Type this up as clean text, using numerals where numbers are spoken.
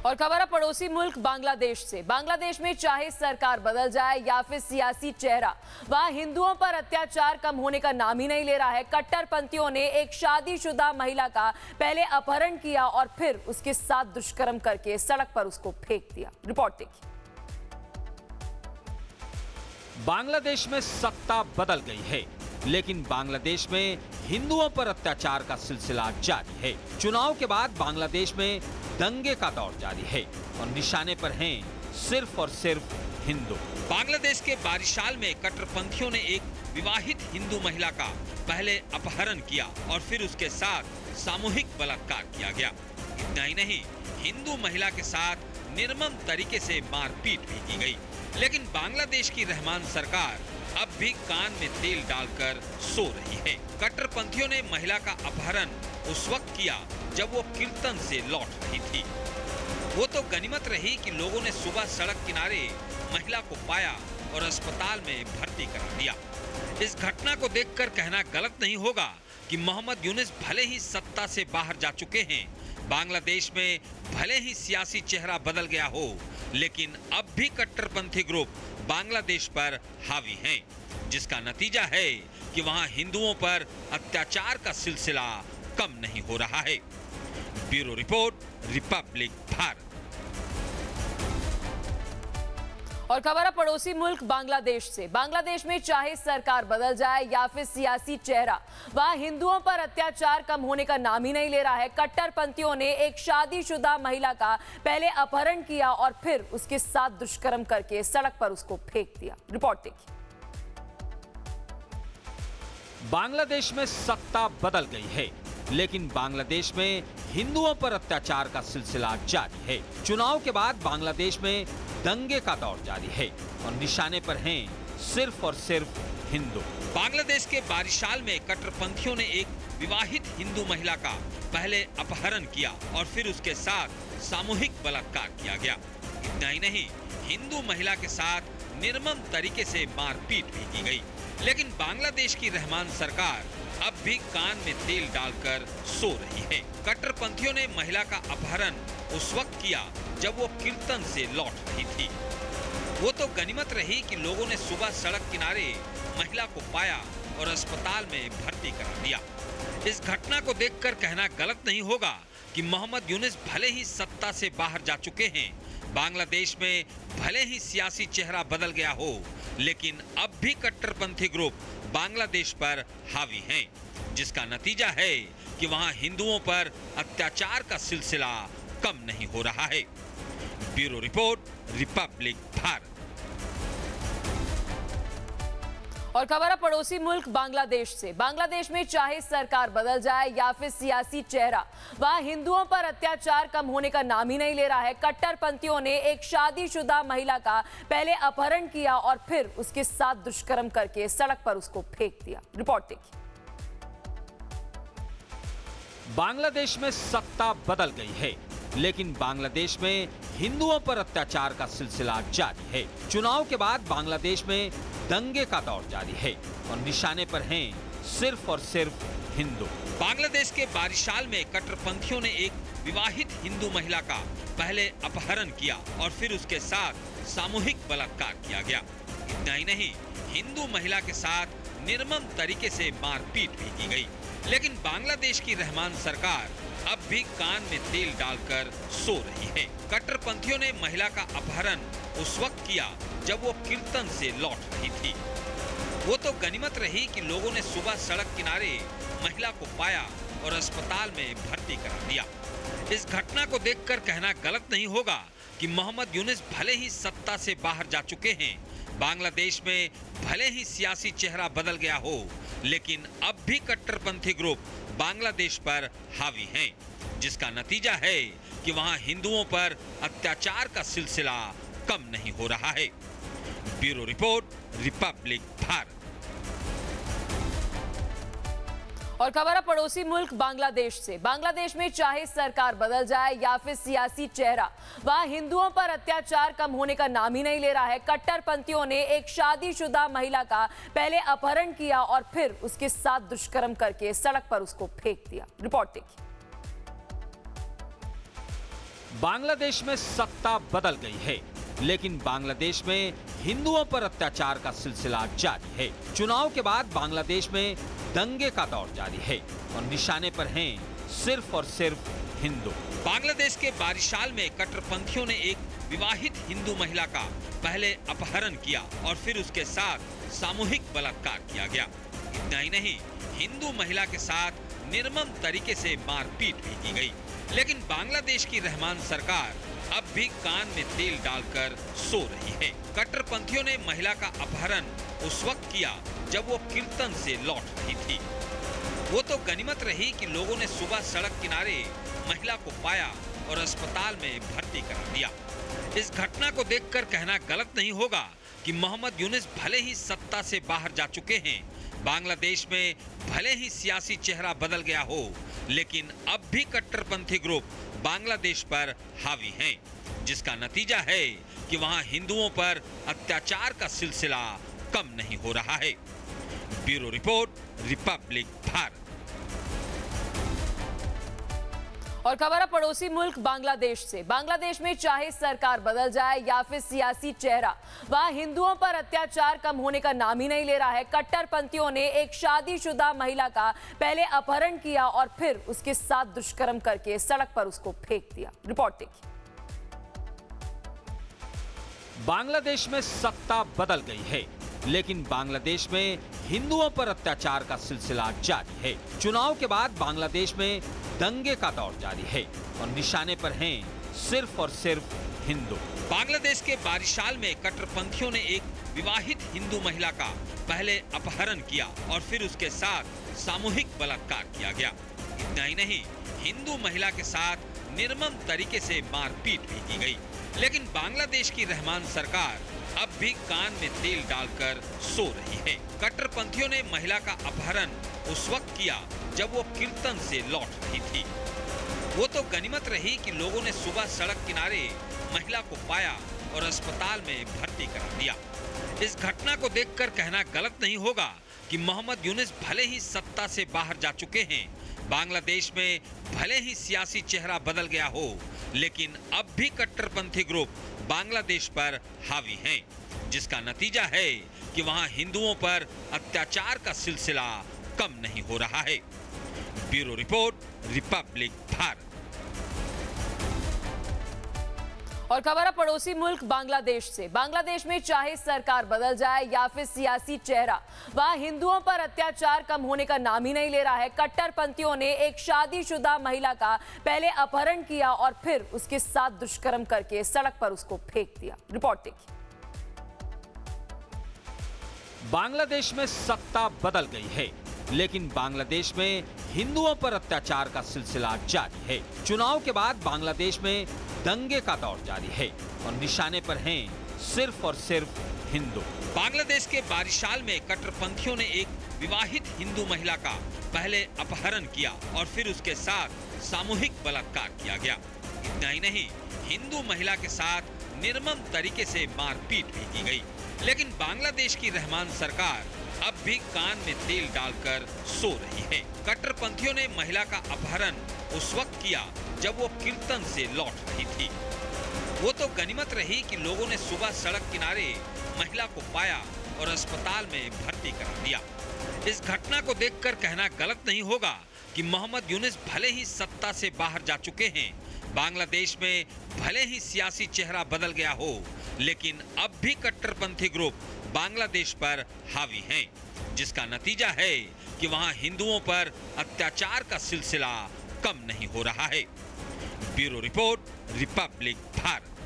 और खबर है पड़ोसी मुल्क बांग्लादेश से। बांग्लादेश में चाहे सरकार बदल जाए या फिर सियासी चेहरा, वहां हिंदुओं पर अत्याचार कम होने का नाम ही नहीं ले रहा है। कट्टरपंथियों ने एक शादीशुदा महिला का पहले अपहरण किया और फिर उसके साथ दुष्कर्म करके सड़क पर उसको फेंक दिया। रिपोर्ट देखिए। बांग्लादेश में सत्ता बदल गई है, लेकिन बांग्लादेश में हिंदुओं पर अत्याचार का सिलसिला जारी है। चुनाव के बाद बांग्लादेश में दंगे का दौर जारी है और निशाने पर हैं सिर्फ और सिर्फ हिंदू। बांग्लादेश के बारिशाल में कट्टरपंथियों ने एक विवाहित हिंदू महिला का पहले अपहरण किया और फिर उसके साथ सामूहिक बलात्कार किया गया। इतना ही नहीं, हिंदू महिला के साथ निर्मम तरीके से मारपीट भी की गई। लेकिन बांग्लादेश की रहमान सरकार अब भी कान में तेल डालकर सो रही है। कट्टरपंथियों ने महिला का अपहरण उस वक्त किया जब वो कीर्तन से लौट रही थी। वो तो गनीमत रही कि लोगों ने सुबह सड़क किनारे महिला को पाया और अस्पताल में भर्ती करा दिया। इस घटना को देखकर कहना गलत नहीं होगा कि मोहम्मद यूनुस भले ही सत्ता से बाहर जा चुके हैं, बांग्लादेश में भले ही सियासी चेहरा बदल गया हो, लेकिन अब भी कट्टरपंथी ग्रुप बांग्लादेश पर हावी हैं, जिसका नतीजा है कि वहां हिंदुओं पर अत्याचार का सिलसिला कम नहीं हो रहा है। Bureau report, Republic Bharat. और खबर है पड़ोसी मुल्क बांग्लादेश से। बांग्लादेश में चाहे सरकार बदल जाए या फिर सियासी चेहरा, वहां हिंदुओं पर अत्याचार कम होने का नाम ही नहीं ले रहा है। कट्टरपंथियों ने एक शादीशुदा महिला का पहले अपहरण किया और फिर उसके साथ दुष्कर्म करके सड़क पर उसको फेंक दिया। रिपोर्ट देखिए। बांग्लादेश में सत्ता बदल गई है, लेकिन बांग्लादेश में हिंदुओं पर अत्याचार का सिलसिला जारी है। चुनाव के बाद बांग्लादेश में दंगे का दौर जारी है और निशाने पर हैं सिर्फ और सिर्फ हिंदू। बांग्लादेश के बारिशाल में कट्टरपंथियों ने एक विवाहित हिंदू महिला का पहले अपहरण किया और फिर उसके साथ सामूहिक बलात्कार किया गया। इतना ही नहीं, हिंदू महिला के साथ निर्मम तरीके से मारपीट भी की गई। लेकिन बांग्लादेश की रहमान सरकार अब भी कान में तेल डालकर सो रही है। कट्टरपंथियों ने महिला का अपहरण उस वक्त किया जब वो कीर्तन से लौट रही थी। वो तो गनीमत रही कि लोगों ने सुबह सड़क किनारे महिला को पाया और अस्पताल में भर्ती करा दिया। इस घटना को देखकर कहना गलत नहीं होगा कि मोहम्मद यूनुस भले ही सत्ता से बाहर जा चुके हैं, बांग्लादेश में भले ही सियासी चेहरा बदल गया हो, लेकिन अब भी कट्टरपंथी ग्रुप बांग्लादेश पर हावी हैं, जिसका नतीजा है कि वहां हिंदुओं पर अत्याचार का सिलसिला कम नहीं हो रहा है। Bureau report, Republic Bharat. और खबर है पड़ोसी मुल्क बांग्लादेश से। बांग्लादेश में चाहे सरकार बदल जाए या फिर सियासी चेहरा, वहां हिंदुओं पर अत्याचार कम होने का नाम ही नहीं ले रहा है। कट्टरपंथियों ने एक शादीशुदा महिला का पहले अपहरण किया और फिर उसके साथ दुष्कर्म करके सड़क पर उसको फेंक दिया। रिपोर्ट देखिए। बांग्लादेश में सत्ता बदल गई है, लेकिन बांग्लादेश में हिंदुओं पर अत्याचार का सिलसिला जारी है। चुनाव के बाद बांग्लादेश में दंगे का दौर जारी है और निशाने पर हैं सिर्फ और सिर्फ हिंदू। बांग्लादेश के बारिशाल में कट्टरपंथियों ने एक विवाहित हिंदू महिला का पहले अपहरण किया और फिर उसके साथ सामूहिक बलात्कार किया गया। इतना ही नहीं, हिंदू महिला के साथ निर्मम तरीके से मारपीट भी की गई। लेकिन बांग्लादेश की रहमान सरकार अब भी कान में तेल डालकर सो रही है। कट्टरपंथियों ने महिला का अपहरण उस वक्त किया जब वो कीर्तन से लौट रही थी। वो तो गनीमत रही कि लोगों ने सुबह सड़क किनारे महिला को पाया और अस्पताल में भर्ती करा दिया। इस घटना को देखकर कहना गलत नहीं होगा कि मोहम्मद यूनुस भले ही सत्ता से बाहर जा चुके हैं, बांग्लादेश में भले ही सियासी चेहरा बदल गया हो, लेकिन अब भी कट्टरपंथी ग्रुप बांग्लादेश पर हावी हैं, जिसका नतीजा है कि वहां हिंदुओं पर अत्याचार का सिलसिला कम नहीं हो रहा है। Bureau report, Republic Bharat. और खबर है पड़ोसी मुल्क बांग्लादेश से। बांग्लादेश में चाहे सरकार बदल जाए या फिर सियासी चेहरा, वहां हिंदुओं पर अत्याचार कम होने का नाम ही नहीं ले रहा है। कट्टरपंथियों ने एक शादीशुदा महिला का पहले अपहरण किया और फिर उसके साथ दुष्कर्म करके सड़क पर उसको फेंक दिया। रिपोर्ट देखिए। बांग्लादेश में सत्ता बदल गई है, लेकिन बांग्लादेश में हिंदुओं पर अत्याचार का सिलसिला जारी है। चुनाव के बाद बांग्लादेश में दंगे का दौर जारी है और निशाने पर हैं सिर्फ और सिर्फ हिंदू। बांग्लादेश के बारिशाल में कट्टरपंथियों ने एक विवाहित हिंदू महिला का पहले अपहरण किया और फिर उसके साथ सामूहिक बलात्कार किया गया। इतना ही नहीं, हिंदू महिला के साथ निर्मम तरीके से मारपीट भी की गई। लेकिन बांग्लादेश की रहमान सरकार अब भी कान में तेल डालकर सो रही है। कट्टरपंथियों ने महिला का अपहरण उस वक्त किया जब वो कीर्तन से लौट रही थी। वो तो गनीमत रही कि लोगों ने सुबह सड़क किनारे महिला को पाया और अस्पताल में भर्ती करा दिया। इस घटना को देखकर कहना गलत नहीं होगा कि मोहम्मद यूनुस भले ही सत्ता से बाहर जा चुके हैं, बांग्लादेश में भले ही सियासी चेहरा बदल गया हो, लेकिन अब भी कट्टरपंथी ग्रुप बांग्लादेश पर हावी हैं, जिसका नतीजा है कि वहां हिंदुओं पर अत्याचार का सिलसिला कम नहीं हो रहा है। Bureau report, Republic Bharat. और खबर है पड़ोसी मुल्क बांग्लादेश से। बांग्लादेश में चाहे सरकार बदल जाए या फिर सियासी चेहरा, वहां हिंदुओं पर अत्याचार कम होने का नाम ही नहीं ले रहा है। कट्टरपंथियों ने एक शादीशुदा महिला का पहले अपहरण किया और फिर उसके साथ दुष्कर्म करके सड़क पर उसको फेंक दिया। रिपोर्ट देखिए। बांग्लादेश में सत्ता बदल गई है, लेकिन बांग्लादेश में हिंदुओं पर अत्याचार का सिलसिला जारी है। चुनाव के बाद बांग्लादेश में दंगे का दौर जारी है और निशाने पर हैं सिर्फ और सिर्फ हिंदू। बांग्लादेश के बारिशाल में कट्टरपंथियों ने एक विवाहित हिंदू महिला का पहले अपहरण किया और फिर उसके साथ सामूहिक बलात्कार किया गया। इतना ही नहीं, हिंदू महिला के साथ निर्मम तरीके से मारपीट भी की गई। लेकिन बांग्लादेश की रहमान सरकार अब भी कान में तेल डालकर सो रही है। कट्टरपंथियों ने महिला का अपहरण उस वक्त किया जब वो कीर्तन से लौट रही थी। वो तो गनीमत रही कि लोगों ने सुबह सड़क किनारे महिला को पाया और अस्पताल में भर्ती करा दिया। इस घटना को देखकर कहना गलत नहीं होगा कि मोहम्मद यूनुस भले ही सत्ता से बाहर जा चुके हैं, बांग्लादेश में भले ही सियासी चेहरा बदल गया हो, लेकिन अब भी कट्टरपंथी ग्रुप बांग्लादेश पर हावी हैं, जिसका नतीजा है कि वहां हिंदुओं पर अत्याचार का सिलसिला कम नहीं हो रहा है। Bureau report, Republic Bharat. और खबर है पड़ोसी मुल्क बांग्लादेश से। बांग्लादेश में चाहे सरकार बदल जाए या फिर सियासी चेहरा, वहां हिंदुओं पर अत्याचार कम होने का नाम ही नहीं ले रहा है। कट्टरपंथियों ने एक शादीशुदा महिला का पहले अपहरण किया और फिर उसके साथ दुष्कर्म करके सड़क पर उसको फेंक दिया। रिपोर्ट देखिए। बांग्लादेश में सत्ता बदल गई है, लेकिन बांग्लादेश में हिंदुओं पर अत्याचार का सिलसिला जारी है। चुनाव के बाद बांग्लादेश में दंगे का दौर जारी है और निशाने पर हैं सिर्फ और सिर्फ हिंदू। बांग्लादेश के बारिशाल में कट्टरपंथियों ने एक विवाहित हिंदू महिला का पहले अपहरण किया और फिर उसके साथ सामूहिक बलात्कार किया गया। इतना ही नहीं, हिंदू महिला के साथ निर्मम तरीके से मारपीट भी की गई। लेकिन बांग्लादेश की रहमान सरकार अब भी कान में तेल डालकर सो रही है। कट्टरपंथियों ने महिला का अपहरण उस वक्त किया जब वो कीर्तन से लौट रही थी। वो तो गनीमत रही कि लोगों ने सुबह सड़क किनारे महिला को पाया और अस्पताल में भर्ती करा दिया। इस घटना को देखकर कहना गलत नहीं होगा कि मोहम्मद यूनुस भले ही सत्ता से बाहर जा चुके हैं, बांग्लादेश में भले ही सियासी चेहरा बदल गया हो, लेकिन अब भी कट्टरपंथी ग्रुप बांग्लादेश पर हावी हैं, जिसका नतीजा है कि वहां हिंदुओं पर अत्याचार का सिलसिला कम नहीं हो रहा है। Bureau report, Republic Bharat.